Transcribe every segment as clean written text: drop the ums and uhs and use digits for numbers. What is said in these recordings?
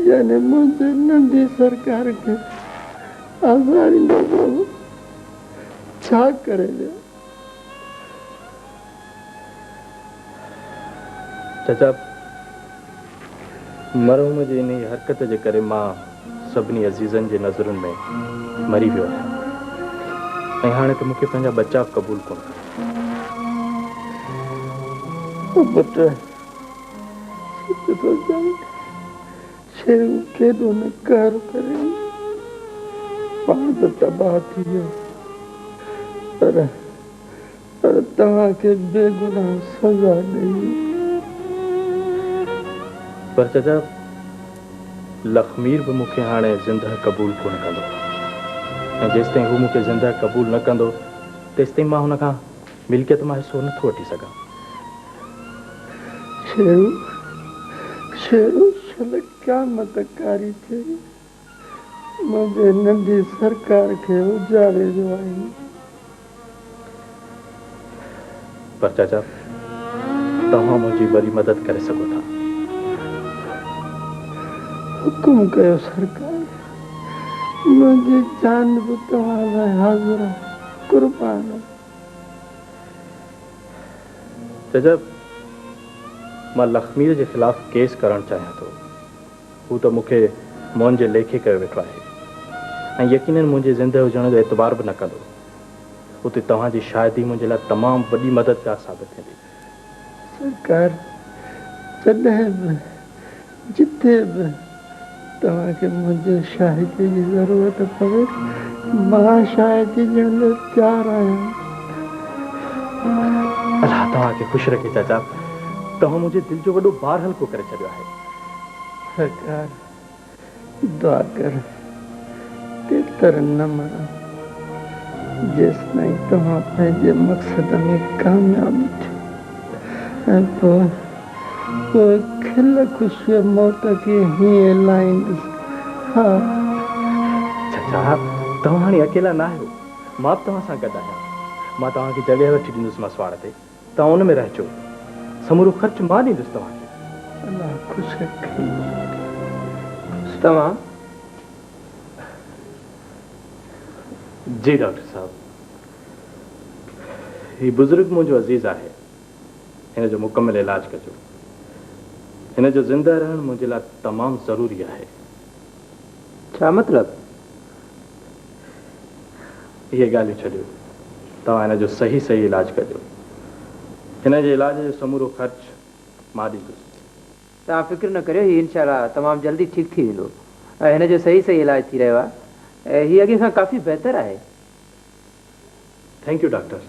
यानी मुझे नंदी सरकार के आजारी लोगों छा करे दे। चाचा मरहूम जी इन हरकत जे करे मां सभिनी अज़ीज़नि जे नज़रुनि में मरी वियो आहियां ऐं हाणे त मूंखे पंहिंजा बच्चा क़बूल कोन पुत्र शेरू केॾो न कर करे पाण त तबाह थी वियो पर तव्हांखे बेगुनाह सज़ा ॾेई। पर चाचा लखमीर भी मूंखे हाणे ज़िंदह क़बूल कोन कंदो ऐं जेसिताईं हू मूंखे ज़िंदह क़बूल न कंदो तेसिताईं मां हुन खां मिल्कियत मां हिसो नथो वठी सघां। शेरू शेरू शल क़यामत कारी थे मुझे नंदी सरकार के उजाड़े जो आई। पर चाचा तव्हां मुझी बड़ी मदद करे सको था। हुकुम कयो सरकार मुझे जान भी तव्हां हाज़िर कुर्बान। चाचा मां लखमीर के खिलाफ केस करण चाहियां थो। हू तो मूंखे मोहन जे लेखे कयो वेठो आहे ऐं यकीनन मुझे ज़िंदह हुजण जो एतबार भी न कंदो। उते तव्हांजी शादी मुझे लाइ तमाम बड़ी मददगार साबित थींदी। सरकार जॾहिं भी जिथे भी तव्हांखे मुझे शाहिदी की जरूरत पवे मां शाहिदी ॾियण लाइ तैयार आहियां। अल्लाह तव्हांखे खुश रखे चाचा। तव्हां मुझे दिल जो वॾो बार हल्को करे छॾियो आहे। सरकार दुआ कर तेतर न मरा जेसिताईं तव्हां पंहिंजे मक़सद में कामयाब थियो ऐं पोइ खिल खुशी मौत खे हीअं लाहींदुसि। हा चाचा तव्हां हाणे अकेला न आहियो। मां बि तव्हां सां गॾु आहियां। मां तव्हांखे जॻह वठी ॾींदुसि मसवाड़ ते तव्हां हुन में रहिजो। समूरो ख़र्च मां ॾींदुसि तव्हांखे। अल्लाह ख़ुशि रखे। तव्हां जी डॉक्टर साहब ही बुजुर्ग मुझो अज़ीज़ आहे। हिन जो मुकम्मल इलाज कजो। हिन जो ज़िंदा रहण मुझे लाइ तमाम ज़रूरी आहे। छा मतलब? ये ॻाल्हियूं छॾियो तव्हां हिन जो सही इलाज कजो। हिन जे इलाज जो समूरो ख़र्च मां ॾींदुसि। तव्हां फिक्र न करियो ही इंशाल्लाह तमामु जल्दी ठीक थी वेंदो ऐं हिन जो सही इलाज थी रहियो आहे ऐं ही अॻे खां काफ़ी बहितर आहे। Thank U doctor.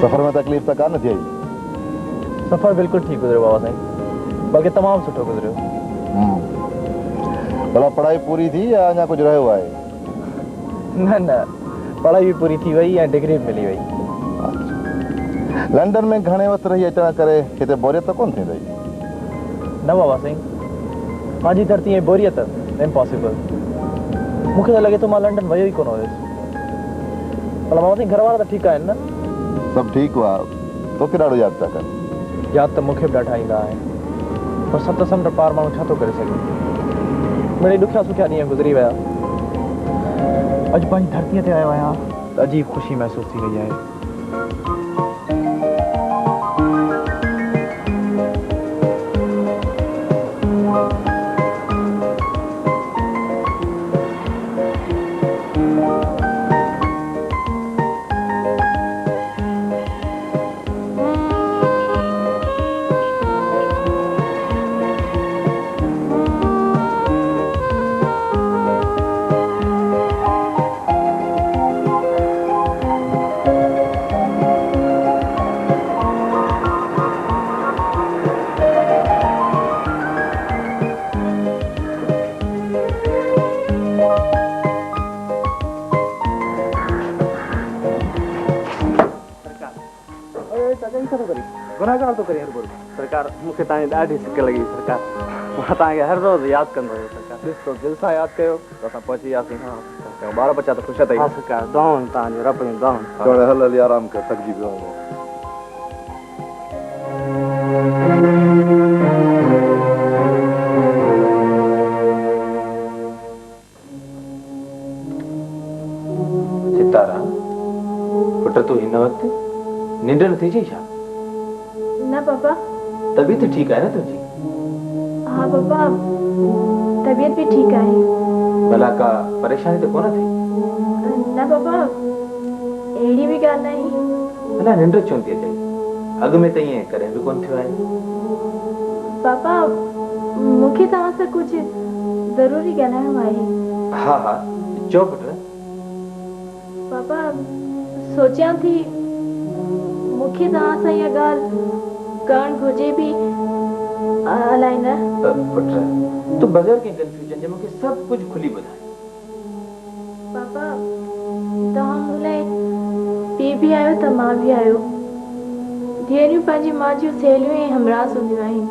सफर में तकलीफ तो कान थी आई? सफ़र बिल्कुल ठीक गुजरियो बाबा साईं बल्कि तमाम सुठो गुजरियो। भला पढ़ाई पूरी थी या अञा कुछ रहियो आहे? न पढ़ाई भी पूरी थी वई ऐं डिग्री भी मिली वई। लंडन में घणे वक्त रही अचण करे किथे बोरियत तो कोन थींदी? न बाबा साईं मुंहिंजी धरती ऐं बोरियत इम्पॉसिबल। मूंखे त लॻे थो मां लंडन वियो ई कोन हुयुसि। भला बाबा साईं घर वारा त ठीकु आहिनि न? सब ठीक हुआ। तोखे ॾाढो यादि था कर। यादि त मूंखे बि ॾाढा ईंदा आहिनि पर सत समुंड पार माण्हू छा थो करे सघे। मिड़ई ॾुखिया सुखिया ॾींहं गुज़री विया। अॼु पंहिंजी धरतीअ ते आयो आहियां त अजीब ख़ुशी महसूस थी रही आहे। करे चाचा ई करो करी गुनाहगार तो करे हर बोल सरकार मूंखे तव्हांजी ॾाढी सिक लॻी सरकार मां तव्हांखे हर रोज़ यादि कंदो हुयो सरकार ॾिस तो दिल सां यादि कयो त असां पहुची वियासीं हाँ ॿार बच्चा त ख़ुशि हाँ सरकार दुआऊं तव्हांजो रब जूं दुआऊं चवण हल हली आराम कर थकिजी पियो आहियां। सितारा पुट तूं हिन वक़्तु निंड नथी अचई छा? न पापा। तबीयत ठीकु आहे न तुंहिंजी? हाँ पापा, तबीयत भी ठीक आहे। भला का परेशानी त कोन थी? न पापा, अहिड़ी भी ॻाल्हि नाही। भला निंड छो थी अचई? अॻु में त ईअं कॾहिं बि कोन थियो आहे। पापा, मूंखे तव्हां सां कुझु ज़रूरी ॻाल्हाइणो आहे। हा हा चओ पुट। पापा, सोचियां थी मूंखे तव्हां सां इहा ॻाल्हि करणु घुर्जे बि अलाए न। पुट तूं बग़ैर कंहिं कंफ्यूजन जे मूंखे सभु कुझु खुली ॿुधाए। पापा, तव्हां मूं लाइ पीउ बि आहियो त मां बि आहियो। धीअरूं पंहिंजी माउ जूं सहेलियूं ऐं हमराज़ हूंदियूं आहिनि।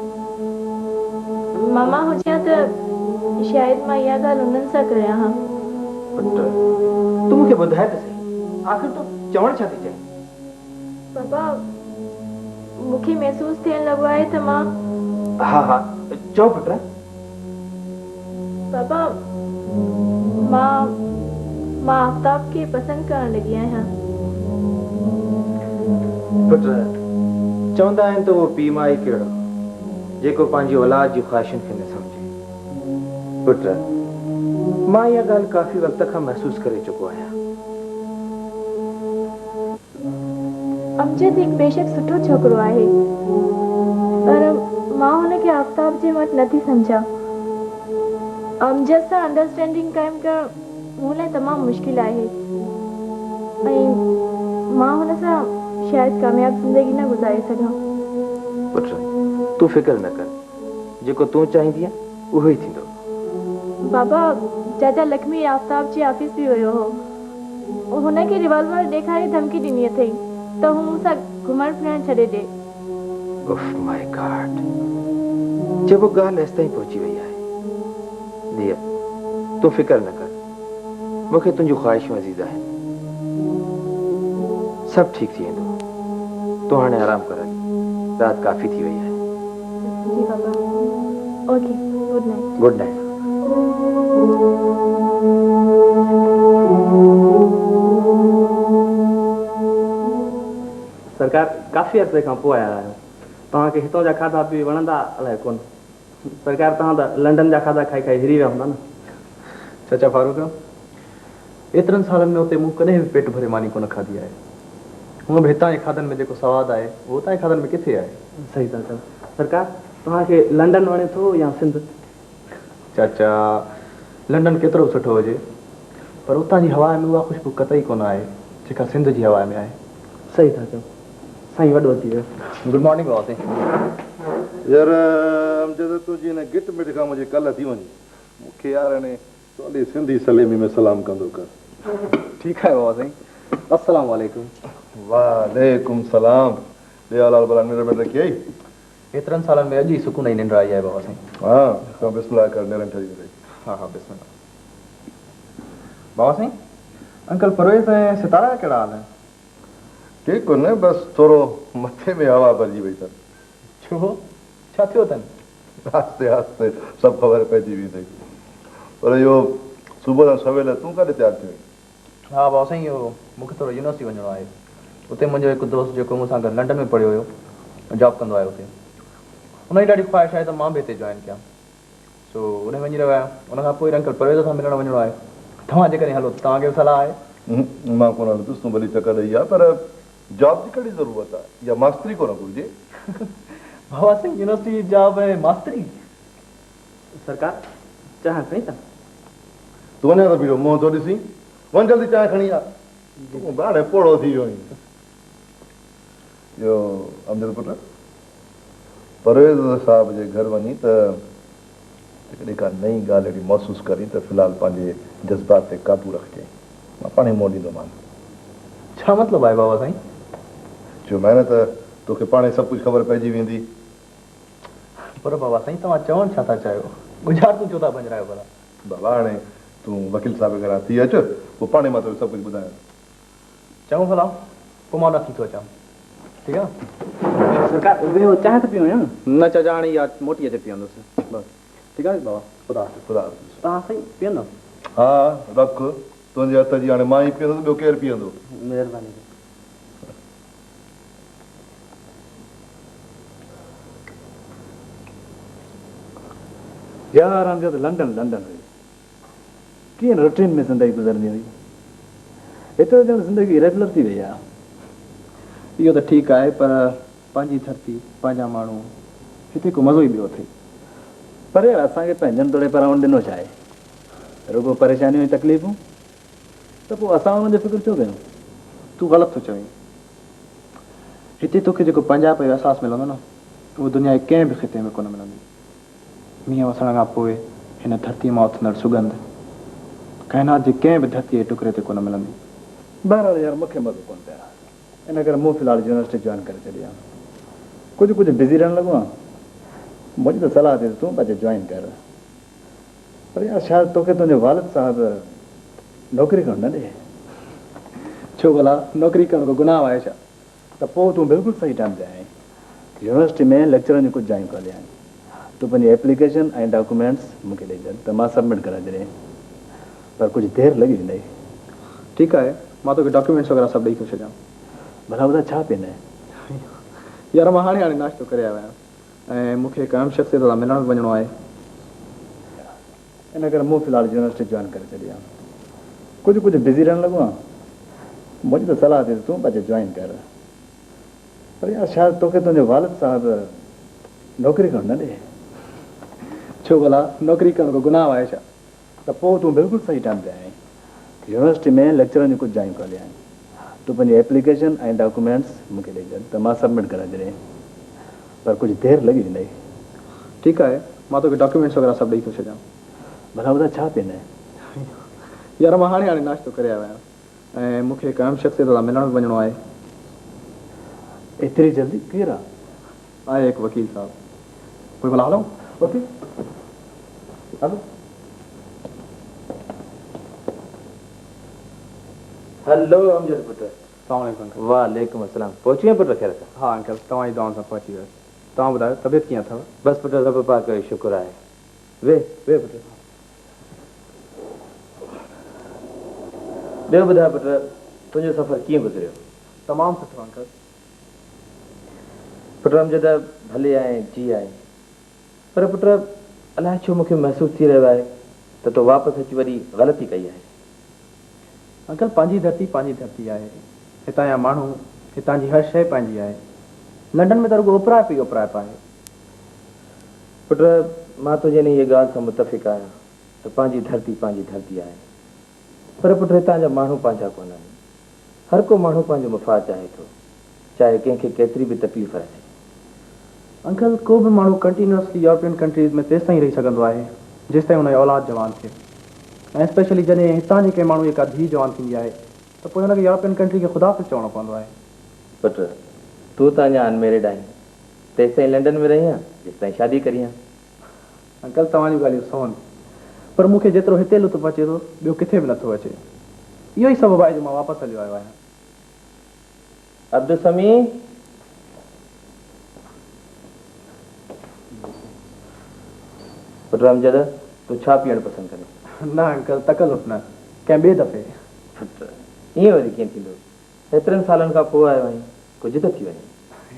मामा हुजां त शायदि मां इहा ॻाल्हि उन्हनि सां करियां हा। पुट तूं मूंखे ॿुधाए त सही, आख़िर तूं चवणु छा थी चाहीं? पापा, मूंखे महसूस थियण लॻो आहे त मां हा हा चओ पुट। पापा, मां आफ्ताब खे पसंदि करण लॻी आहियां। पुट चवंदा आहिनि त उहो पीउ माउ ई कहिड़ो जेको पंहिंजी औलाद जी ख़्वाहिशुनि खे न सम्झे। पुट मां इहा ॻाल्हि काफ़ी वक़्त खां महसूसु करे चुको आहियां। अमजद हिकु बेशक सुठो छोकिरो आहे, पर मां हुनखे आफ्ताब जे वटि नथी सम्झां। अमजद सां अंडरस्टैंडिंग काइमु करणु मूं लाइ तमामु मुश्किल आहे ऐं मां हुन सां शायदि कामयाबु ज़िंदगी न गुज़ारे सघां। पुट तूं फिक्र न कर, जेको तूं चाहींदीअ उहो ई थींदो। पापा, चाचा लक्ष्मी आफ्ताब जे ऑफिस बि वियो हो। हुनखे रिवॉल्वर ॾेखारे धमकी ॾिनी अथई त हू मूंसां घुमणु फिरणु छॾे ॾे। उफ माय गॉड, जब वो ॻाल्हि एसि ताईं पहुची वई आहे। धीअ तूं फिक्र न कर, मूंखे तुंहिंजूं ख़्वाहिशूं अज़ीज़ आहिनि। सभु ठीकु थी वेंदो। तूं हाणे आराम कर, राति काफ़ी थी वई आहे। जी पापा। Okay, good night. Good night. सरकार काफ़ी अर्से खां पोइ आया आहियो। तव्हांखे हितां जा खाधा बि वणंदा अलाए कोन? सरकार तव्हां त लंडन जा खाधा खाई खाई हिरी विया हूंदा न? चाचा फारूक, एतिरनि सालनि में उते मूं कॾहिं बि पेट भरे मानी कोन खाधी आहे। हूअं बि हितां जे खाधनि में जेको सवादु आहे उहो उतां जे खाधनि में किथे आहे? सही था चओ। सरकार तव्हांखे लंडन वणे थो या सिंध? चाचा लंडन केतिरो बि सुठो हुजे, पर उतां जी हवा में उहा ख़ुशबू कतई कोन आहे जेका सिंध जी हवा में आहे। सही था चओ। साईं वॾो थी वियो। गुड मॉर्निंग बाबा साईं। यार अमजद तुंहिंजी हिन गिट मिट खां मुंहिंजे कल्ह थी वञे, मूंखे यार हाणे सवली सिंधी सलेमी में सलाम कंदो कर। ठीकु आहे बाबा साईं। अस्सलाम वालेकुम। वालेकुम सलाम। दयालाल भला निंड में रखी आई? एतिरनि सालनि में अॼु ई सुकून जी निंड आई आहे बाबा साईं। हाँ बिस्मिल्लाह कर, नेरन ठही वई। हाँ हाँ बिस्मिल्लाह। बाबा साईं, अंकल परवेज़ ऐं सितारा जा कहिड़ा हाल आहिनि? ठीकु कोन्हे, बसि थोरो मथे में हवा भरिजी वई अथनि। छो, छा थियो अथनि? आस्ते आस्ते सभु ख़बर पइजी वेंदी। पर इहो सुबुह जो सवेल तूं काॾे तयारु थी वई? हाँ बाबा साईं, इहो मूंखे थोरो यूनिवर्सिटी वञिणो आहे। उते मुंहिंजो हिकु दोस्त जेको मूंसां गॾु लंडन में पढ़ियो हुयो, जॉब कंदो आहे उते। उनजी ॾाढी ख़्वाहिश आहे त मां बि हिते जॉइन कयां। सो उन वञी रहियो आहियां। उनखां पोइ अंकल परवेज़ सां मिलणु वञिणो आहे। तव्हां जेकॾहिं हलो तव्हांखे बि सलाह आहे? मां कोन हलंदुसि, तूं भली चकर ॾेई आहे, पर जॉब जी कहिड़ी ज़रूरत आहे? या मास्तरी कोन घुरिजे? बाबा साईं, यूनिवर्सिटी जॉब ऐं मास्तरी? सरकार चांहि खणी था? तूं वञा त बीहो मुंहुं थो ॾिसी, वञ जल्दी चांहि खणी आ। तूं हाणे पोड़ो थी वियो आहीं। इहो अमजद पुट, परवेज़ साहब जे घर वञी त हिकिड़ी का नई ॻाल्हि अहिड़ी महसूसु करी त फ़िलहालु पंहिंजे जज़्बात ते काबू रखिजांइ। मां पाण ई मोड़ींदोमांइ। छा मतिलबु आहे बाबा साईं? जो महिनत तोखे पाणे सभु कुझु ख़बर पइजी वेंदी। पर बाबा साईं तव्हां चवणु छा था चाहियो? गुज़ार तूं छो था बंजरायो भला? बाबा हाणे तूं वकील साहिब घरां थी अच, पोइ पाणे मां तोखे सभु कुझु ॿुधायां। चऊं भला पोइ मां न थी थो अचां, ठीकु आहे? सरकार वे चांहि त पियो न? न चजा हाणे या मोटी अचे पीअंदुसि बसि, ठीकु आहे बाबा? ख़ुदा हाफ़िज़। ख़ुदा तव्हां साईं पीअंदो? हा रख, तुंहिंजे हथ जी हाणे मां ई पीअंदुसि, ॿियो केरु पीअंदो? महिरबानी। यार हम जब लंदन हुई कीअं रूटीन में ज़िंदगी गुज़रंदी हुई, एतिरो ॼण ज़िंदगी रेगुलर थी वई आहे। इहो त ठीकु आहे, पर पंहिंजी धरती पंहिंजा माण्हू हिते को मज़ो ई ॿियो थिए। पर यार असांखे पंहिंजनि तोड़े पराउंड ॾिनो छा आहे, रुगो परेशानियूं ऐं तकलीफ़ूं, त पोइ असां हुननि जो फिक्र छो कयूं? तूं ग़लति थो चवीं। हिते तोखे जेको पंजाब जो अहसासु मिलंदो न, उहो दुनिया जे कंहिं बि ख़िते में कोन मिलंदी। मींहं वसण खां पोइ हिन धरतीअ मां उथंदड़ सुगंध काइनात जे कंहिं बि धरतीअ जे टुकड़े ते कोन मिलंदी। बहरहाल यार मूंखे मज़ो कोन पियो आहे, इन करे मूं फ़िलहाल यूनिवर्सिटी जॉइन करे छॾी आहे। कुझु बिज़ी रहणु लॻो आहे। मुंहिंजी त सलाह थी तूं पंहिंजे जॉइन कर, पर यार शायदि तोखे तुंहिंजो वालिद साहिबु नौकिरी करणु न ॾे। छो भला नौकिरी करण को गुनाह आहे छा? त पोइ तूं बिल्कुलु सही टाइम ते आहीं। यूनिवर्सिटी में लेक्चरनि जी कुझु जायूं कान्हे आहिनि। तूं पंहिंजी एप्लीकेशन ऐं डॉक्यूमेंट्स मूंखे ॾेई छॾ त मां सबमिट कराए छॾियां, पर कुझु देरि लॻी वेंदी। ठीकु आहे, मां तोखे डॉक्यूमेंट्स वग़ैरह सभु ॾेई थो छॾियां। भला ॿुधाए छा पीअंदे? यार मां हाणे नाश्तो करे आयो आहियां ऐं मूंखे हिकु अहम शख़्सियत सां मिलण वञिणो आहे। इन करे मूं फ़िलहाल यूनिवर्सिटी जॉइन करे छॾी आहे। कुझु बिज़ी रहणु लॻो आहे। मुंहिंजी त सलाह थी तूं पंहिंजे जॉइन कर, पर यार शायदि तोखे तुंहिंजो वालिद साहिबु नौकिरी करणु न ॾे। छो भला नौकिरी करण को गुनाह आहे छा? त पोइ तूं बिल्कुलु सही टाइम ते आहीं। यूनिवर्सिटी में लेक्चरनि जी कुझु जायूं कान्हे आहिनि। तूं पंहिंजी एप्लीकेशन ऐं डॉक्यूमेंट्स मूंखे ॾेई छॾ त मां सबमिट कराए छॾियां, पर कुझु देरि लॻी वेंदी। ठीकु आहे, मां तोखे डॉक्यूमेंट्स वग़ैरह सभु ॾेई थो छॾियां। भला ॿुधाए छा पीअंदे? यार मां हाणे नाश्तो करे आयो आहियां ऐं मूंखे हिकु अहम शख़्सियत सां मिलण वञिणो आहे। एतिरी जल्दी? केरु आहे? आहे हिकु वकील साहब। कोई भला हलो वकील हलो। हेलो अमजद पुट। अस्सलाम अंकल। वालेकुम अस्सलाम। पहुची विया पुट ख़ैर सां? हाँ अंकल, तव्हांजी दुआउनि सां पहुची वियुसि। तव्हां ॿुधायो तबियत कीअं अथव? बसि पुट रब पाक जो शुक्र आहे। वे पुट। ॿियो ॿुधाए पुट, तुंहिंजो सफ़र कीअं गुज़रियो? तमामु सुठो अंकल। पुट अमजद भले आहे जी आहे, पर पुट अलाए छो मूंखे महसूसु थी रहियो आहे त तो वापसि अची वरी ग़लती कई आहे। अंकल पंहिंजी धरती आहे, हितां जा माण्हू, हितां जी हर शइ पंहिंजी आहे। लंडन में त रुगो उपराइप आहे। पुट मां तुंहिंजे इन इहा ॻाल्हि सां मुतफ़िक़ आहियां त पंहिंजी धरती आहे, पर पुट हितां जा माण्हू पंहिंजा कोन आहिनि। हर को माण्हू पंहिंजो मुफ़ाद चाहे थो, चाहे कंहिंखे केतिरी बि तकलीफ़ अचे। अंकल को बि माण्हू कंटिन्यूअसली यूरोपियन कंट्रीज़ में तेसि ताईं रही सघंदो आहे जेसि ताईं हुनजी औलाद जवान थिए, ऐं स्पेशली जॾहिं हितां जे कंहिं माण्हू जी का धीउ जवान थींदी आहे त पोइ हुनखे यूरोपियन कंट्री खे ख़ुदा खे चवणो पवंदो आहे। पुट तूं त अञा अनमेरिड आहीं, तेसि ताईं लंडन में रही आहे जेसि ताईं शादी करी आहे। अंकल तव्हां जूं ॻाल्हियूं सवनि, पर मूंखे जेतिरो हिते लुत्फ़ अचे थो ॿियो किथे बि नथो अचे। इहो ई सबबु आहे जो मां वापसि हलियो आयो आहियां। अब्दुल समी, पुट अमजद तूं छा पीअणु पसंदि करे? न अंकल तकल्लुफ़ न, कंहिं ॿिए दफ़े। पुट ईअं वरी कीअं थींदो? हेतिरनि सालनि खां पोइ आयो आहीं, कुझु त थी वञे।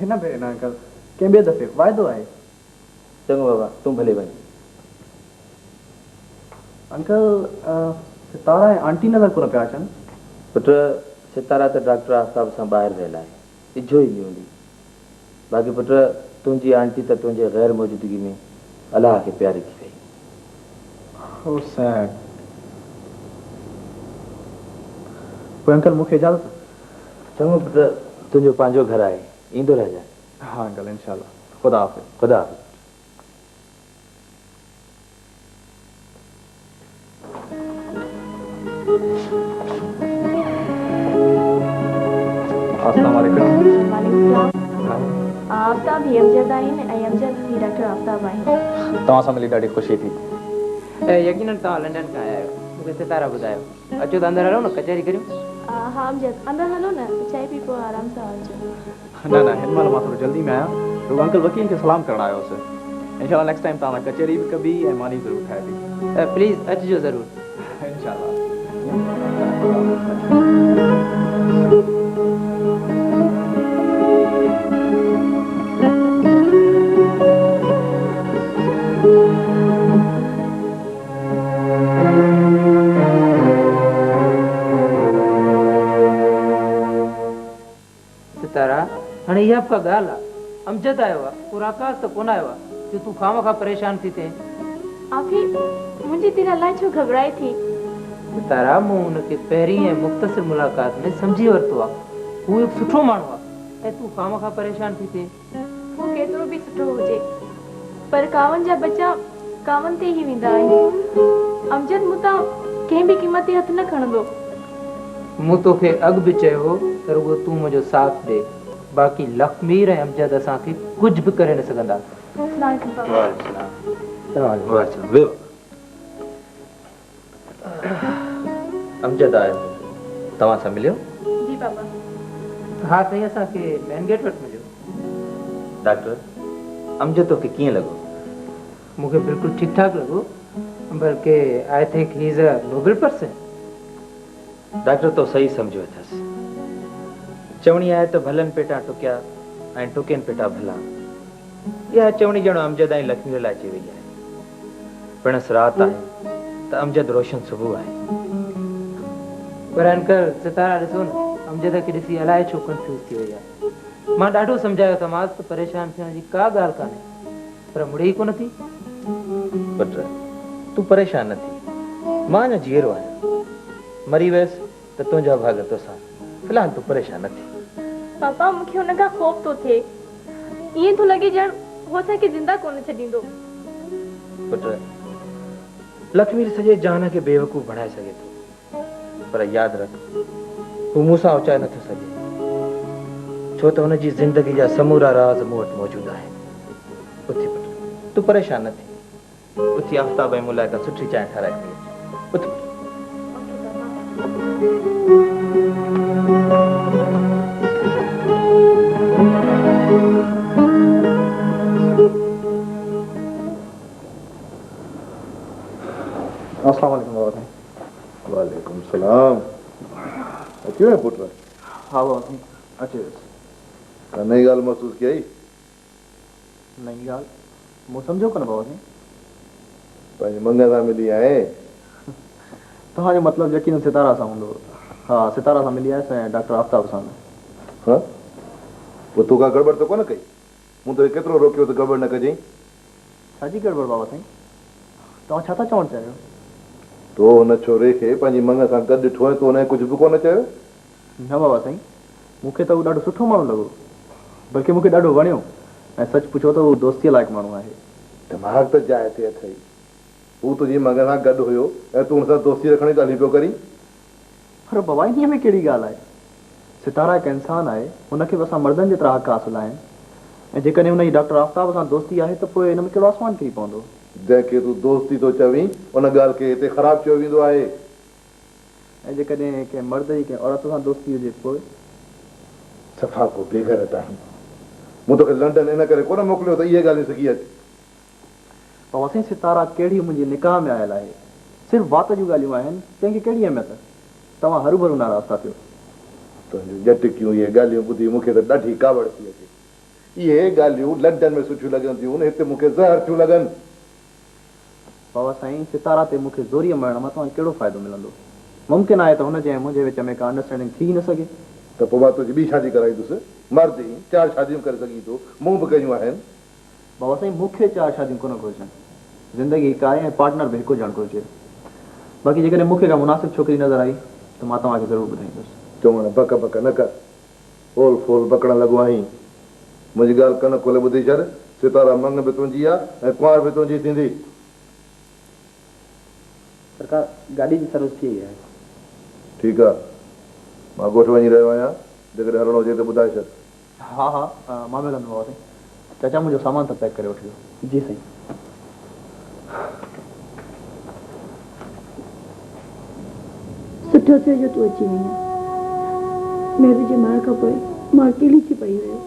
हिन भेरे न अंकल, कंहिं ॿिए दफ़े वाइदो आहे। चङो बाबा, तूं भले वञ। अंकल सितारा ऐं आंटी नज़र कोन पिया अचनि। पुट सितारा त डॉक्टर आफ़ताब सां ॿाहिरि वियल आहे, इझो ई हूंदी। बाक़ी पुट तुंहिंजी आंटी त तुंहिंजे ग़ैर मौजूदगी में अलाह खे प्यारी थी वई। Oh, sad. पोइ अंकल मूंखे इजाज़त? चङो पुट, तुंहिंजो पंहिंजो घर आहे, ईंदो रहिजांइ। हाँ अंकल इंशाल्लाह। ख़ुदा हाफ़िज़। ख़ुदा हाफ़िज़। अस्सलाम वालेकुम। वालेकुम सलाम। मुता भी अमजद आहिनि ऐं अमजद भी डॉक्टर आफ्ताब आहिनि। तव्हां सां मिली ॾाढी ख़ुशी थी। यकीनन तव्हां लंडन खां आया आहियो, मूंखे सितारा ॿुधायो। अचो त अंदरि हलो न, कचहरी करियूं। हा अमजद, अंदरि हलो न, चांहि पी पोइ आराम सां अचो। न न, हिन महिल मां थोरो जल्दी में आहियां, तो अंकल वकील खे सलाम करणु आयो हुउसि। इंशाल्लाह नेक्स्ट टाइम तव्हां कचहरी बि कबी ऐं मानी ज़रूरु ठाहे थी। प्लीज़ अचिजो ज़रूरु। इंशाल्लाह। सितारा, हाणे इहा बि का ॻाल्हि आहे, अमजद आयो आहे, पूरा आकाश त कोन आयो आहे जो तूं खामखा परेशान थी थिए। आफी मुंहिंजी दिलि अलाए छो घबराए थी। सितारा, मूं हुनखे पहिरीं ऐं मुख़्तसिर मुलाक़ात में सम्झी वरितो आहे। हू हिकु सुठो माण्हू आहे ऐं तूं खामखा परेशान थी थिए। हू केतिरो बि सुठो हुजे, पर कावनि जा बच्चा कावनि ते ई वेंदा आहिनि। अमजद मुतां कंहिं बि क़ीमत ते हथ न खणंदो। मूं तोखे अॻु बि चयो हो त रुगो तूं मुंहिंजो साथ ॾे, बाक़ी लखमीर ऐं अमजद असांखे कुझु बि करे न सघंदा। अमजद आयो, तव्हां सां मिलियो? जी पापा। हा साईं, असांखे मेन गेट वटि मिलियो। डॉक्टर, अमजद तोखे कीअं लॻो? मूंखे बिल्कुलु ठीकु ठाक लॻो, बल्कि I think he is a Nobel person. Doctor तो सही सम्झो अथसि। चवणी आहे त भलनि पेटा टुकिया ऐं टुकियनि पेटा भला। इहा चवणी ॼणो अमजद ऐं लक्ष्मी लाइ अची वई आहे। पिणस राति आहे त अमजद रोशन सुबुह आहे। पर अंकल सितारा ॾिसो न, अमजद खे ॾिसी अलाए छो कंफ्यूज़ थी वई आहे। मां ॾाढो सम्झायो त मां त परेशान थियण जी का ॻाल्हि कान्हे, पर मुड़े ई कोन थी। पुट, तूं परेशान न थी, मां अञा जीअरो आहियां। मरी वियसि त तुंहिंजा भाग तोसां, फिलहाल तूं परेशान न थी। पापा मूंखे हुन खां ख़ौफ़ थो थिए, ईअं थो लॻे ॼण हो असांखे ज़िंदा कोन छॾींदो। पुट, लक्ष्मी सॼे जहान खे बेवकूफ़ बणाए सघे थो, पर यादि रख, हू मूंसां उचाए नथो सघे, छो त हुनजी ज़िंदगी जा समूरा राज़ मूं वटि मौजूदु आहिनि। उथी पुट, तूं परेशान न थी। उथी आफ्ताब ऐं मूं लाइ का सुठी चांहि ठाराए खणी अच। उथ पुट। अस्सलाम वालेकुम बाबा साईं। वालेकुम सलाम। अची वियो पुट? हा बाबा साईं, अची वियुसि। का नई ॻाल्हि महसूस कई? नई ॻाल्हि मूं सम्झो कोन बाबा साईं। पंहिंजी मंग सां मिली आहे? तव्हांजो मतिलबु यकीन सितारा सां हूंदो। हा, सितारा सां मिली आयसि ऐं डॉक्टर आफ्ताब सां। हाँ, पोइ तूं का गड़बड़ त कोन कई? मूं तोखे केतिरो रोकियो त गड़बड़ न कजांइ। छाजी गड़बड़ बाबा साईं? तव्हां छा था चवणु चाहियो? तो हुन छोरे खे पंहिंजी मंग सां गॾु ॾिठो ऐं तो हुनखे कुझु बि कोन चयो? न बाबा साईं, मूंखे त उहो ॾाढो सुठो माण्हू लॻो, बल्कि मूंखे ॾाढो वणियो ऐं सच पुछो त उहो दोस्तीअ लाइक़ु माण्हू आहे। दिमाग़ त जाइ ते अथई। हू तुंहिंजी मंग सां गॾु हुयो ऐं तूं हुन सां दोस्ती रखण जी ॻाल्हि पियो करीं। पर बाबा इन्हीअ में कहिड़ी ॻाल्हि आहे? सितारा हिकु इंसानु आहे, हुनखे बि असां मर्दनि जे तरह हक़ हासिलु आहिनि, ऐं जेकॾहिं हुनजी डॉक्टर आफ्ताब सां दोस्ती आहे त पोइ हिन में कहिड़ो आसमान किरी पवंदो। जंहिंखे तूं दोस्ती थो चवीं उन ॻाल्हि खे हिते ख़राबु चयो वेंदो आहे। ऐं जेकॾहिं कंहिं मर्द जी कंहिं औरत सां दोस्ती हुजे पोइ? सफ़ा को बेग़ैरत आहीं। मूं तोखे लंडन इन करे कोन मोकिलियो त इहे ॻाल्हियूं सिखी अच। बाबा साईं, सितारा कहिड़ी मुंहिंजे निकाह में आयल आहे, सिर्फ़ु वात जूं ॻाल्हियूं आहिनि, कंहिंखे कहिड़ी अहमियत? तव्हां हरू भरू नाराज़ था थियो। तुंहिंजूं झटिकियूं इहे ॻाल्हियूं ॿुधी मूंखे त ॾाढी कावड़ थी अचे। इहे ॻाल्हियूं लंडन में सुठियूं लॻनि थियूं, हिते मूंखे ज़हर थियूं लॻनि। बाबा साईं, सितारा ते मूंखे ज़ोरीअ मरण मां तव्हांखे कहिड़ो फ़ाइदो मिलंदो? मुमकिन आहे त हुनजे ऐं मुंहिंजे विच में का अंडरस्टैंडिंग थी न सघे। त पोइ मां तुंहिंजी ॿी शादी कराईंदुसि। मर्द ई 4 शादियूं करे सघीं थो, मूं बि कयूं आहिनि। बाबा साईं, मूंखे 4 शादियूं कोन घुरिजनि। ज़िंदगी हिकु आहे ऐं पार्टनर बि हिकु हुजणु घुरिजे। बाक़ी जेकॾहिं मूंखे का मुनासिब छोकिरी नज़र आई त मां तव्हांखे ज़रूरु ॿुधाईंदुसि। चवण बक बक न कर, फोल फोल बकण लॻो आहीं। मुंहिंजी ॻाल्हि कन खोले ॿुधी छॾ। सितारा मंग बि तुंहिंजी आहे ऐं कुंवार बि तुंहिंजी थींदी। सरकार, गाॾी जी सर्विस थी वई आहे। ठीकु आहे, मां ॻोठ वञी रहियो आहियां, जेकॾहिं हलणो हुजे त ॿुधाए छॾ। हा हा, मां मिलंदुमि बाबा साईं। चाचा मुझे सामान तो पैक करे वठियो। जी सही। सुठो थियो जो तूं अची वई आहीं। मेरू जे मरण खां पोइ मां अकेली थी पई हुयो।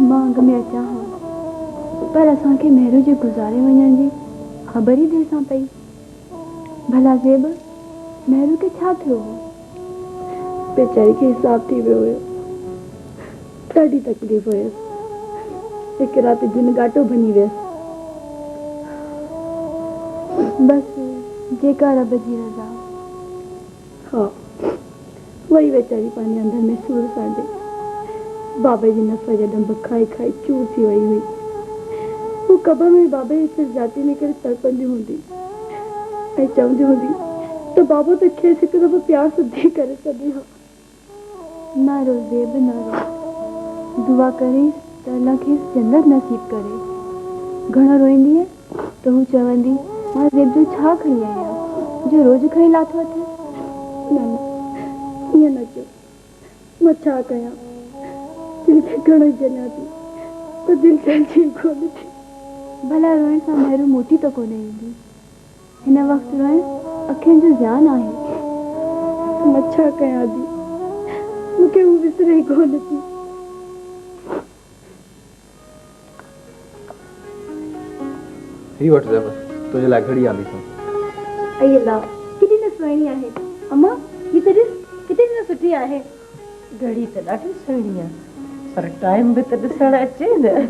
मां अॻ में अचां हा, पर असांखे मेहरू जे गुज़ारे वञण जी ख़बर ई देर सां पई। भला ज़ेब, मेहरू खे छा थियो हो? बेचारी खे हिसाब थी वियो हुयो। ॾाढी तकलीफ़ हुयसि। हिकु राति दिन घाटो बनी वियसि। बसि जेका रब जी रज़ा। हाँ, वही बेचारी पंहिंजे अंदर में सूर सांडे बाबे जी नफ़ जा डंब खाई खाई चूर थी वई हुई। वो कब में बाबे हिते जाती निकिरे तड़पंदी हूंदी ऐं चवंदी हूंदी त बाबो त खेसि हिकु दफ़ो प्यार सिधी करे छॾी हा। न रो ज़ेब, न रो। दुआ करेसि त अल्लाह खेसि जन्नत नसीब करे। घणो रोईंदीअ त हू चवंदी मां ज़ेब जो छा खणी आई आहियां जो रोज़ खणी लाथो अथसि। न न, ईअं न चयो। मां छा कयां? दिलि खे घणो ई ॼञां थी पर दिलि चलजी कोन थी। भला रोइण सां मेहरू मोटी त कोन ईंदी। हिन वक़्तु रोइण अखियुनि जो ज़ान आहे। मां छा कयां दी? मूंखे हू विसरे ई कोन थी। ही वठ ज़ेब, तुझे लाइ घड़ी आंदी अथऊं। अई अल्लाह, किथे न सुहिणी आहे। अम्मा, ही त ॾिस किथे न सुठी आहे। घड़ी त ॾाढी सुहिणी आहे, पर टाइम बि त ॾिसण अचे न।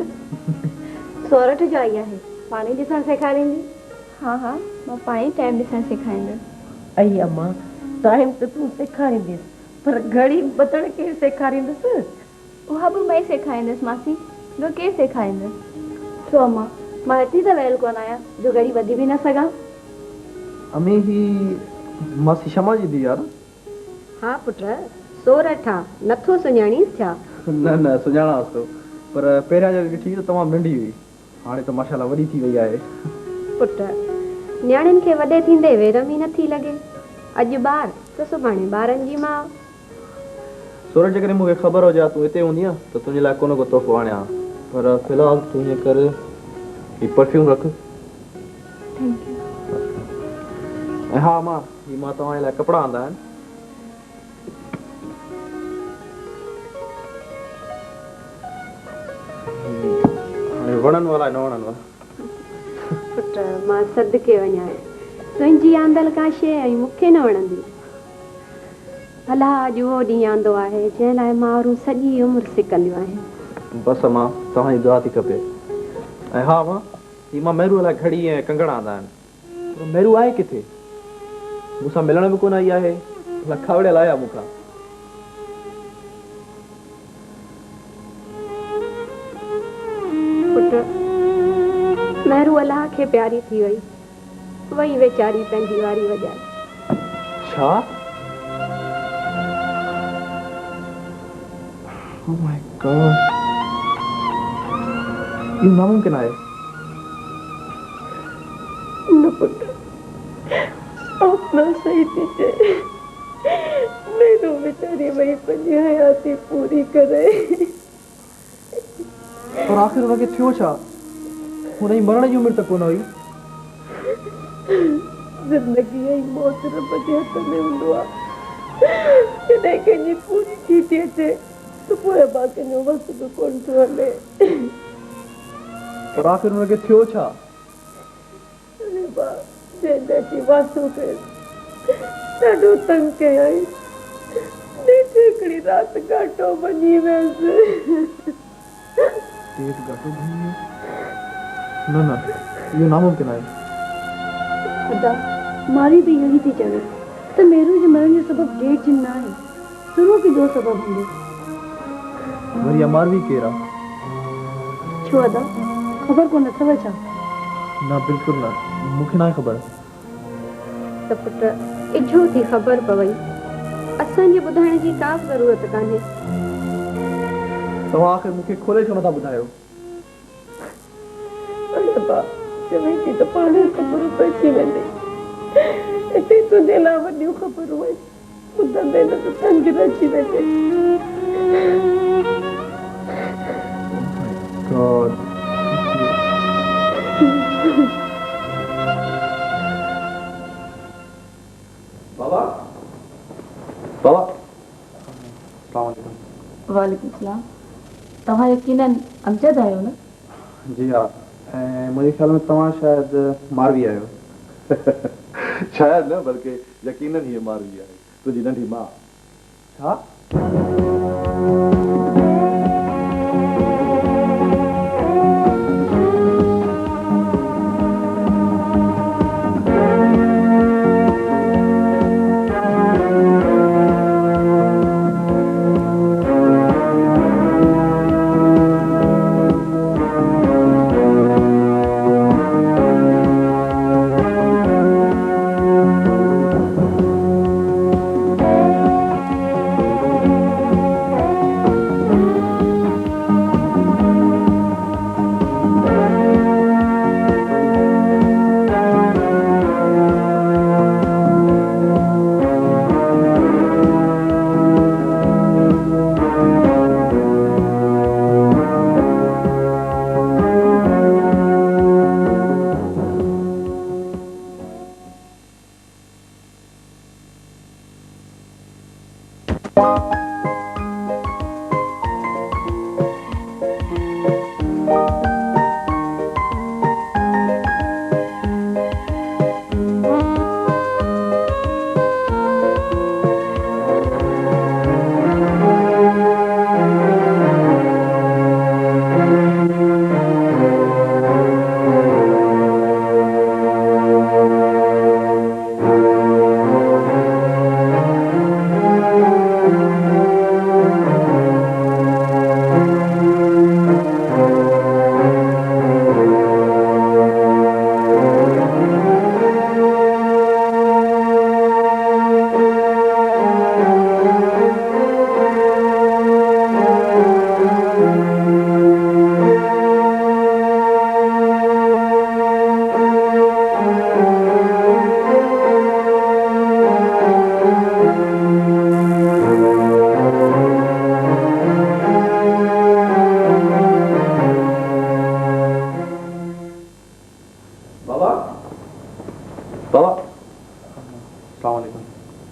सोरठ जो आई आहे, पाणी ॾिसण सेखारींदी। हाँ हाँ, मां पाण ई टाइम ॾिसणु सेखारींदसि। अई अम्मा, टाइम त तूं सेखारींदीसि, पर घड़ी बदण केरु सेखारींदसि? उहा बि मां ई सेखारींदसि मासी, ॿियो केरु सेखारींदसि? छो अम्मा, मां हेतिरी त वियल कोन आहियां जो घड़ी ॿधी बि न सघां। अमी ही मासी शमा जी दी यार। हाँ पुट, सोरठ आहे, नथो सुञाणीस छा? न न सुञाणांसि थो, पर पहिरियां जॾहिं ॾिठी त तमामु नंढी हुई, हाणे त माशाल्लाह वॾी थी वई आहे। पुट, न्याणियुनि खे वॾे थींदे वेरम ई नथी लॻे। अॼु ॿार त सुभाणे ॿारनि जी माउ। सूरज जेकॾहिं मूंखे ख़बर हुजे तूं हिते हूंदी आहे त तुंहिंजे लाइ को तोहफ़ो आणियां, पर फ़िलहालु तूं हीअं कर, ही परफ्यूम रख। Thank U. ऐं हा मां तव्हांजे लाइ कपिड़ा आंदा आहिनि। हाणे वणनि वारा न वणनि वारा। पुट, मां सदके वञा, तुंहिंजी आंदल का शइ ऐं मूंखे न वणंदी। भला अॼु उहो ॾींहुं आंदो आहे जंहिं लाइ माण्हू सॼी उमिरि सिकंदियूं आहिनि। बसि मां तव्हांजी दुआ थी खपे। ऐं हा मां मेरू लाइ घड़ी ऐं कंगण आंदा आहिनि, पर मेरू आहे किथे? मूंसां मिलण बि कोन आई आहे, खावड़ियल आया मूंखां। पुट, मेहरू अलाह खे प्यारी थी वई, वही वेचारी पंहिंजी वारी वॼाए। छा? Oh my God, इहो नामुमकिन आहे। न पुट, अपना सही थी चए। मेरू बेचारी वही पंहिंजी हयाती पूरी करे। पर आख़िर हुनखे थियो छा? हुन जी मरण जी उमिरि त कोन हुई। ज़िंदगी ऐं मौत रब जे हथ में हूंदो आहे। जॾहिं कंहिंजी पूरी थी थी अचे त पोइ बाक़ी जो वक़्तु बि कोन थो हले। पर आख़िर हुनखे थियो छा? जंहिंजी वासो कयो ॾाढो तंग कयई। हिकिड़ी राति घाटो वञी वियसि। न इहो नामुमकिन आहे। खुदा, मारी बि इहो ई थी चवे त मेरू जे मरण जो सबबु डेढ़ जिन न आहे, ज़रूर बि ॿियो सबबु हूंदो। वरी अमारवी केरु आहे? छो अदा, ख़बर कोन अथव छा? न बिल्कुलु न, मूंखे न आहे ख़बर। त पुट, इझो थी ख़बर पवई, असांजे ॿुधाइण जी का बि ज़रूरत कान्हे। तव्हां आख़िर मूंखे खोले छो नथा ॿुधायो? चवे थी त पाण ख़बर पइजी वेंदी। हिते तुंहिंजे लाइ वॾियूं ख़बरूं आहिनि, ॿुधंदे न त तंग अची वेंदे। सलाम। तव्हां यकीनन अमजद आहियो न? जी हाँ, ऐं मुंहिंजे ख़्याल में तव्हां शायदि मारवी आहियो। शायदि न बल्कि यकीनन हीअ मारवी आहे, तुंहिंजी नंढी मां। छा?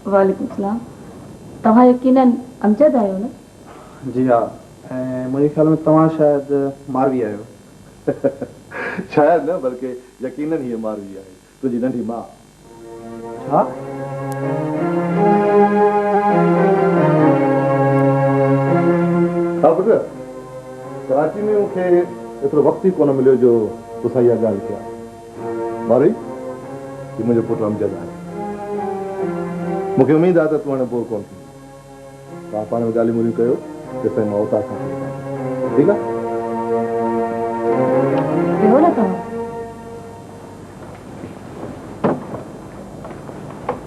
वालेकुम सलाम। तव्हां यकीनन अमजद आहियो न? जी हाँ, ऐं मुंहिंजे ख़्याल में तव्हां शायदि मारवी आहियो। शायदि न बल्कि यकीनन हीअ मारवी आहे, तुंहिंजी नंढी मां। छा? हा पुट, कराची में मूंखे एतिरो वक़्तु ई कोन मिलियो जो तोसां इहा ॻाल्हि कयां। मारवी, हीउ मुंहिंजो पुटु अमजद आहे। मूंखे उमेद आहे त तूं हाणे बोर कोन थींदी। तव्हां पाण में ॻाल्हियूं ॿोलियूं कयो, तेसिताईं मां उतां खां ठीकु आहे? वियो न तव्हां?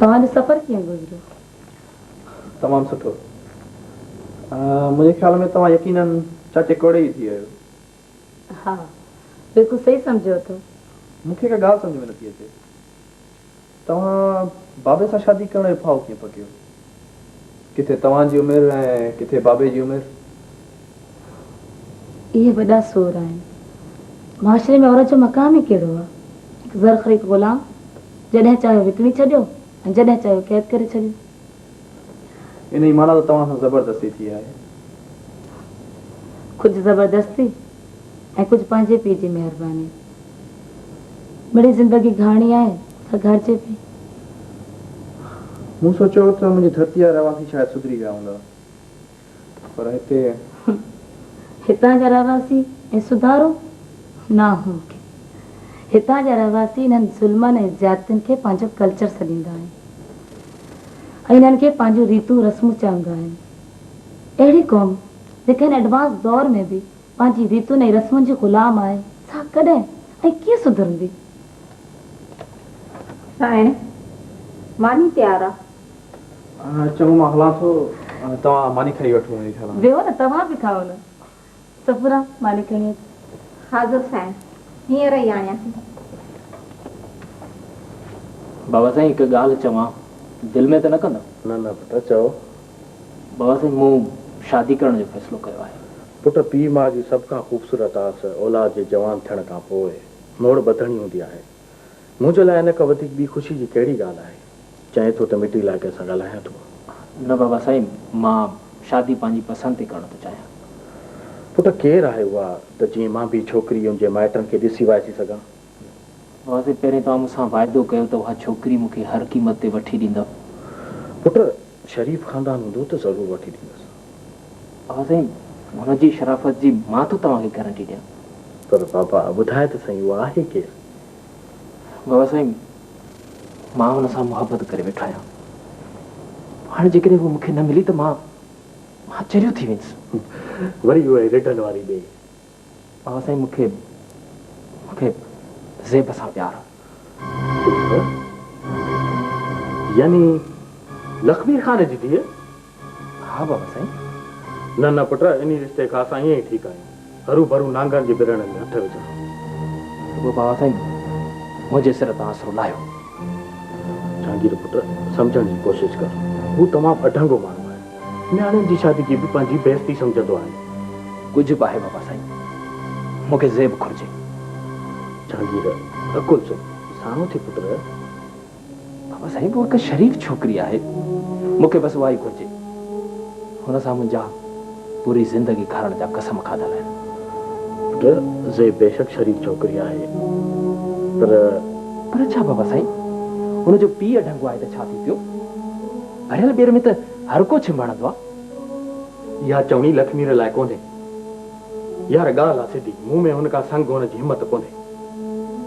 तव्हांजो सफ़र कीअं गुज़रियो? तमामु सुठो। मुंहिंजे ख़्याल में तव्हां यकीनन चाचे कोड़े ई थी आहियो। हा, बिल्कुलु सही सम्झो अथव। मूंखे का ॻाल्हि सम्झ में नथी अचे। तव्हां बाबे सां शादी करण जो फाउ कीअं पकियो? किथे तव्हांजी उमिरि ऐं किथे बाबे जी उमिरि? इहे वॾा सोर आहिनि। माशरे में औरत जो मक़ाम ई कहिड़ो आहे? हिकु ज़र ख़रीद ग़ुलाम, जॾहिं चाहियो विकिणी छॾियो ऐं जॾहिं चाहियो क़ैद करे छॾियो। इन जी माना त तव्हां सां ज़बरदस्ती थी आहे। कुझु ज़बरदस्ती ऐं कुझु पंहिंजे पीउ जी महिरबानी। मिड़ी ज़िंदगी घाणी आहे त घर जे पई। मूं सोचियो त मुंहिंजी धरती जा रहवासी शायदि सुधरी विया हूंदा, पर हितां जा रहवासी ऐं सुधारो नामुमकिन। हितां जा रहवासी इन्हनि ज़ुल्मनि ऐं ज़्यादतियुनि खे पंहिंजो कल्चर सॾींदा आहिनि ऐं इन्हनि खे पंहिंजूं रीतूं रस्मूं चवंदा आहिनि। अहिड़ी क़ौम जेके हिन एडवांस दौर में बि पंहिंजी रीतुनि ऐं रस्मुनि जो ग़ुलाम आहे, छा कॾहिं ऐं कीअं सुधरंदी? साईं, मानी तयारु आहे। चङो, मां हलां थो। तव्हां मानी खाई वठो। वियो न, तव्हां बि खाओ न। सफ़रा मानी खणी अचो। हाज़ुर साईं, हींअर ई आयासीं। बाबा साईं, हिकु ॻाल्हि चवां, दिलि में त न कंदा? न न पुट, चओ। बाबा साईं, मूं शादी करण जो फ़ैसिलो कयो आहे। पुट, पीउ माउ जी सभ खां ख़ूबसूरत आस औलाद जे जवान थियण खां पोइ मोड़ ॿधणी हूंदी आहे। मुंहिंजे लाइ इन खां वधीक ॿी ख़ुशी जी कहिड़ी ॻाल्हि आहे? चए थो त मिटी लाइ कंहिं सां ॻाल्हायां थो। न बाबा साईं, मां शादी पंहिंजी पसंदि थी करणु थो चाहियां। पुट केरु आहे उहा त जीअं मां बि छोकिरी हुन जे माइटनि खे ॾिसी वाइसी सघां? बाबा पहिरें तव्हां मूंसां वाइदो कयो त उहा छोकिरी मूंखे हर क़ीमत ते वठी ॾींदव। पुट शरीफ़ ख़ानदान हूंदो त ज़रूरु वठी ॾींदुसि। बाबा साईं हुनजी शराफ़त जी मां थो तव्हांखे गारंटी ॾियां। पर बाबा ॿुधाए त सही उहा आहे केरु? बाबा साईं मां हुन सां मुहबत करे वेठो आहियां। हाणे जेकॾहिं उहा मूंखे न मिली त मां चरियो थी वेंदुसि। वरी उहा रिटर्न वारी ॾे। बाबा साईं मूंखे ज़ेब सां प्यार आहे। यानी लखमीर खान जी धीअ? हा बाबा साईं। न न पुट इन रिश्ते खां असां ईअं ई ठीकु आहियूं। हरू भरू नांगनि जे बिरड़नि में हथ विझो। उहो बाबा साईं मुंहिंजे सिर तां आसरो लाहियो। जहांगीर पुट सम्झण जी कोशिशि कर। हू तमामु अढंगो माण्हू आहे। न्याणियुनि जी शादी खे बि पंहिंजी बेइज़ती सम्झंदो आहे। कुझु बि आहे बाबा साईं मूंखे ज़ेब घुरिजे। जहांगीर अकुल चो साणो थी पुट। बाबा साईं उहा हिकु शरीफ़ छोकिरी आहे। मूंखे बसि उहा ई घुरिजे। हुन सां मुंहिंजा पूरी ज़िंदगी खाइण जा कसम खाधल आहिनि। पुट ज़ेब बेशक शरीफ़ छोकिरी आहे पर छा बाबा साईं हुनजो पीउ अढंगो आहे त छा थी पियो? भरियल ॿेर में त हर को छिंभाणंदो आहे। इहा चवणी लक्ष्मीर लाइ कोन्हे। यार ॻाल्हि आहे सिधी। मुंहुं में हुनखां संग हुअण जी हिमत कोन्हे।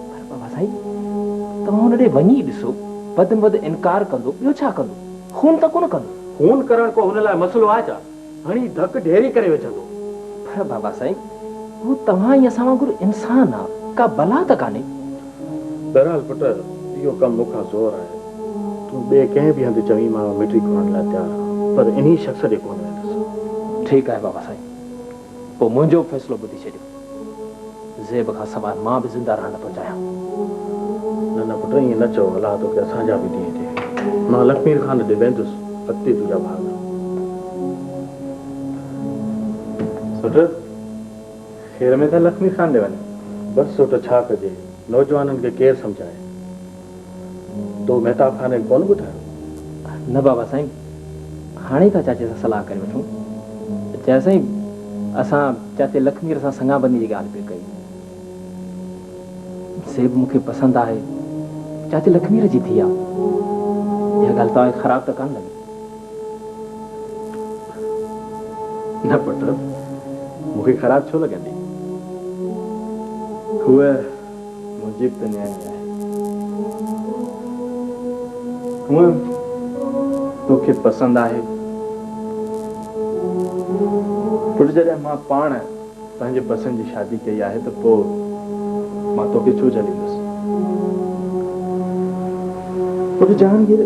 पर बाबा साईं तव्हां हुन ॾे वञी ॾिसो। वधि में वधि इनकार कंदो ॿियो छा कंदो? खून त कोन कंदो। खून करण को हुन लाइ मसइलो आहे छा? हणी धक ढेरी करे विझंदो। पर बाबा साईं हू तव्हां ई असां वांगुरु इंसान आहे। का बला त कान्हे। बहरहाल पुट इहो कमु मूंखां ज़ोर आहे। तूं ॿिए कंहिं बि हंधि चवीं मां मिटी घुरण लाइ तयारु आहियां पर इन्ही शख़्स ॾे कोन वेंदुसि। ठीकु आहे बाबा साईं पोइ मुंहिंजो फ़ैसिलो ॿुधी छॾियो। ज़ेब खां सवाइ मां बि ज़िंदा रहण थो चाहियां। न न पुट ईअं न चओ। अलाह तोखे असांजा बि ॾींहं ॾे। मां लखमीर खान ॾे वेंदुसि। अॻिते तुंहिंजा भाॻ। सुठ खेर में त लक्ष्मी खान ॾे वञे। बसि सुठ छा कजे? नौजवाननि खे केरु सम्झाए? तो मेहताब खाने कोन ॿुधायो? न बाबा साईं हाणे था चाचे सां सलाह करे वठूं। चए साईं असां चाचे लक्ष्मीअ सां संगाबंदी जी ॻाल्हि पिया कई। ज़ेब मूंखे पसंदि आहे। चाचे लक्ष्मीअ जी थी आहे। इहा ॻाल्हि तव्हांखे ख़राबु त कान लॻी? न पुट मूंखे ख़राबु छो लॻंदी? उहा मुंहिंजी बि त न्याणी आहे। हूअं तोखे पसंदि आहे। पुट जॾहिं मां पाण पंहिंजे पसंदि जी शादी कई आहे त पोइ मां तोखे छो छॾींदुसि? पुट जहांगीर